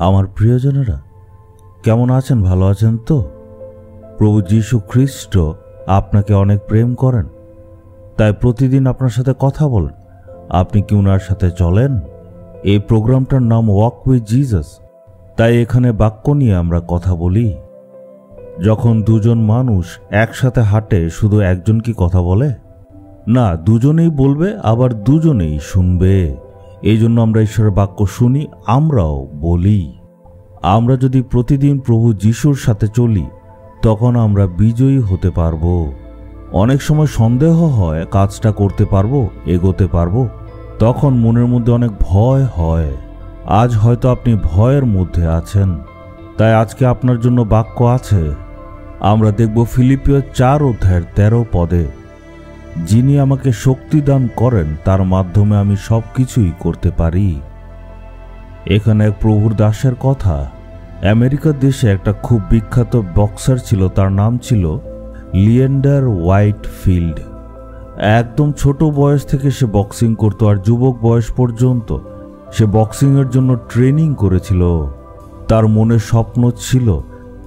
আমার প্রিয়জনেরা কেমন আছেন? ভালো আছেন তো? প্রভু যীশু খ্রিস্ট আপনাকে অনেক প্রেম করেন, তাই প্রতিদিন আপনার সাথে কথা বলেন। আপনি কি ওনার সাথে চলেন? এই প্রোগ্রামটার নাম ওয়াক উইথ জিসাস, তাই এখানে বাক্য নিয়ে আমরা কথা বলি। যখন দুজন মানুষ একসাথে হাঁটে, শুধু একজন কি কথা বলে? না, দুজনেই বলবে, আবার দুজনেই শুনবে। এই জন্য আমরা ঈশ্বরের বাক্য শুনি, আমরাও বলি। আমরা যদি প্রতিদিন প্রভু যীশুর সাথে চলি, তখন আমরা বিজয়ী হতে পারবো। অনেক সময় সন্দেহ হয়, কাজটা করতে পারবো, এগোতে পারবো, তখন মনের মধ্যে অনেক ভয় হয়। আজ হয়তো আপনি ভয়ের মধ্যে আছেন, তাই আজকে আপনার জন্য বাক্য আছে। আমরা দেখব ফিলিপিও 4:13 পদে, যিনি আমাকে শক্তি দান করেন, তার মাধ্যমে আমি সবকিছুই করতে পারি। এখানে এক প্রভুর দাসের কথা। আমেরিকার দেশে একটা খুব বিখ্যাত বক্সার ছিল, তার নাম ছিল লিয়েন্ডার হোয়াইটফিল্ড। একদম ছোট বয়স থেকে সে বক্সিং করত, আর যুবক বয়স পর্যন্ত সে বক্সিংয়ের জন্য ট্রেনিং করেছিল। তার মনে স্বপ্ন ছিল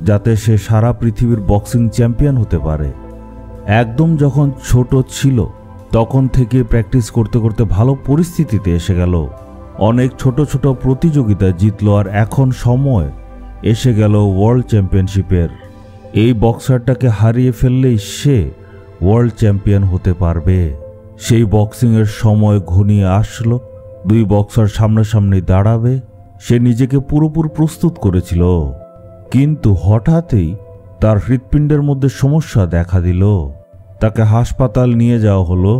যাতে সে সারা পৃথিবীর বক্সিং চ্যাম্পিয়ন হতে পারে। একদম যখন ছোট ছিল তখন থেকে প্র্যাকটিস করতে করতে ভালো পরিস্থিতিতে এসে গেল। অনেক ছোট ছোট প্রতিযোগিতা জিতলো, আর এখন সময় এসে গেল ওয়ার্ল্ড চ্যাম্পিয়নশিপের। এই বক্সারটাকে হারিয়ে ফেললেই সে ওয়ার্ল্ড চ্যাম্পিয়ন হতে পারবে। সেই বক্সিংয়ের সময় ঘনিয়ে আসলো। দুই বক্সার সামনাসামনি দাঁড়াবে। সে নিজেকে পুরোপুরি প্রস্তুত করেছিল, কিন্তু হঠাৎই তার হৃৎপিণ্ডের মধ্যে সমস্যা দেখা দিল। তাকে হাসপাতাল নিয়ে যাওয়া হলো।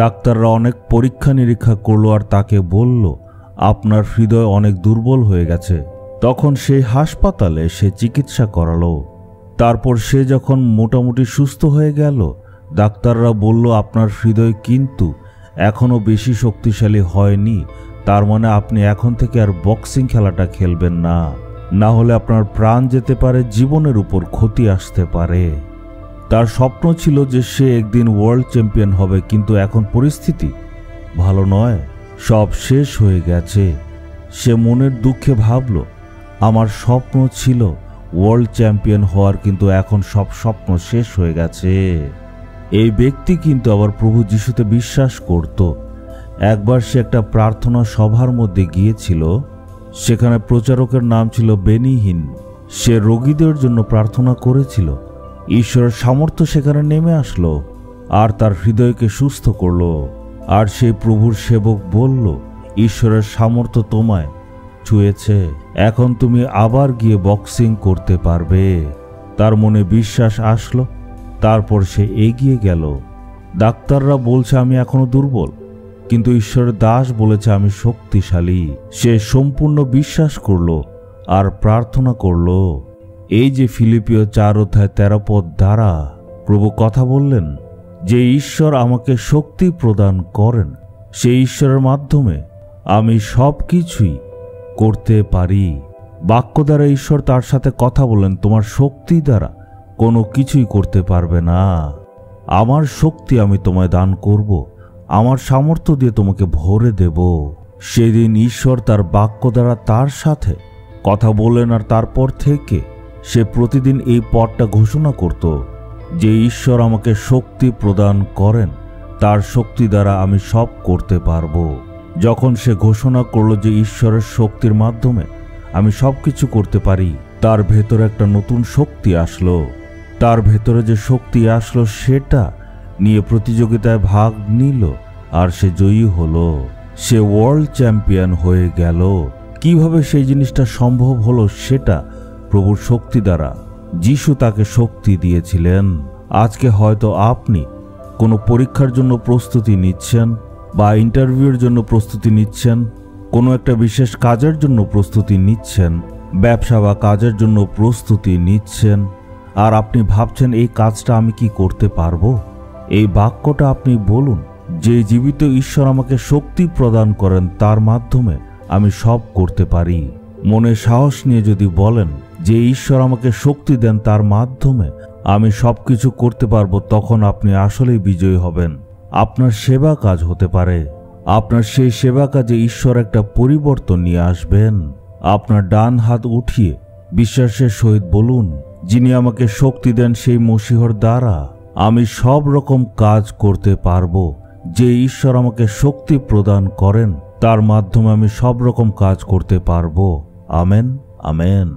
ডাক্তাররা অনেক পরীক্ষা নিরীক্ষা করলো, আর তাকে বলল, আপনার হৃদয় অনেক দুর্বল হয়ে গেছে। তখন সেই হাসপাতালে সে চিকিৎসা করালো। তারপর সে যখন মোটামুটি সুস্থ হয়ে গেল, ডাক্তাররা বলল, আপনার হৃদয় কিন্তু এখনো বেশি শক্তিশালী হয়নি, তার মানে আপনি এখন থেকে আর বক্সিং খেলাটা খেলবেন না, না হলে আপনার প্রাণ যেতে পারে, জীবনের উপর ক্ষতি আসতে পারে। তার স্বপ্ন ছিল যে সে একদিন ওয়ার্ল্ড চ্যাম্পিয়ন হবে, কিন্তু এখন পরিস্থিতি ভালো নয়, সব শেষ হয়ে গেছে। সে মনের দুঃখে ভাবল, আমার স্বপ্ন ছিল ওয়ার্ল্ড চ্যাম্পিয়ন হওয়ার, কিন্তু এখন সব স্বপ্ন শেষ হয়ে গেছে। এই ব্যক্তি কিন্তু আবার প্রভু যিশুতে বিশ্বাস করত। একবার সে একটা প্রার্থনা সভার মধ্যে গিয়েছিল। সেখানে প্রচারকের নাম ছিল বেনি হিন। সে রোগীদের জন্য প্রার্থনা করেছিল। ঈশ্বরের সামর্থ্য সেখানে নেমে আসলো আর তার হৃদয়কে সুস্থ করল। আর সেই প্রভুর সেবক বলল, ঈশ্বরের সামর্থ্য তোমায় ছুঁয়েছে, এখন তুমি আবার গিয়ে বক্সিং করতে পারবে। তার মনে বিশ্বাস আসলো। তারপর সে এগিয়ে গেল। ডাক্তাররা বলছে আমি এখনো দুর্বল, কিন্তু ঈশ্বরের দাস বলেছে আমি শক্তিশালী। সে সম্পূর্ণ বিশ্বাস করলো আর প্রার্থনা করলো। এই যে ফিলিপিও 4:13 পদ দ্বারা প্রভু কথা বললেন যে ঈশ্বর আমাকে শক্তি প্রদান করেন, সেই ঈশ্বরের মাধ্যমে আমি সব কিছুই করতে পারি। বাক্য দ্বারা ঈশ্বর তার সাথে কথা বলেন, তোমার শক্তি দ্বারা কোনো কিছুই করতে পারবে না। আমার শক্তি আমি তোমায় দান করব, আমার সামর্থ্য দিয়ে তোমাকে ভরে দেব। সেদিন ঈশ্বর তার বাক্য দ্বারা তার সাথে কথা বললেন, আর তারপর থেকে সে প্রতিদিন এই পদটা ঘোষণা করত যে ঈশ্বর আমাকে শক্তি প্রদান করেন, তার শক্তি দ্বারা আমি সব করতে পারবো। যখন সে ঘোষণা করলো যে ঈশ্বরের শক্তির মাধ্যমে আমি সবকিছু করতে পারি, তার ভেতরে একটা নতুন শক্তি আসলো। তার ভেতরে যে শক্তি আসলো সেটা নিয়ে প্রতিযোগিতায় ভাগ নিল, আর সে জয়ী হলো। সে ওয়ার্ল্ড চ্যাম্পিয়ন হয়ে গেল। কিভাবে সেই জিনিসটা সম্ভব হলো? সেটা প্রভুর শক্তি দ্বারা। যিশু তাকে শক্তি দিয়েছিলেন। আজকে হয়তো আপনি কোনো পরীক্ষার জন্য প্রস্তুতি নিচ্ছেন, বা ইন্টারভিউর জন্য প্রস্তুতি নিচ্ছেন, কোনো একটা বিশেষ কাজের জন্য প্রস্তুতি নিচ্ছেন, ব্যবসা বা কাজের জন্য প্রস্তুতি নিচ্ছেন, আর আপনি ভাবছেন এই কাজটা আমি কি করতে পারবো? এই বাক্যটা আপনি বলুন, যে জীবিত ঈশ্বর আমাকে শক্তি প্রদান করেন, তার মাধ্যমে আমি সব করতে পারি। মনে সাহস নিয়ে যদি বলেন যে ঈশ্বর আমাকে শক্তি দেন, তার মাধ্যমে আমি সবকিছু করতে পারবো, তখন আপনি আসলেই বিজয়ী হবেন। আপনার সেবা কাজ হতে পারে। আপনার সেই সেবা কাজে ঈশ্বর একটা পরিবর্তন নিয়ে আসবেন। আপনার ডান হাত উঠিয়ে বিশ্বাসের সহিত বলুন, যিনি আমাকে শক্তি দেন সেই মসীহর দ্বারা আমি সব রকম কাজ করতে পারবো। যে ঈশ্বর আমাকে শক্তি প্রদান করেন, তার মাধ্যমে আমি সব রকম কাজ করতে পারবো। Amen, amen.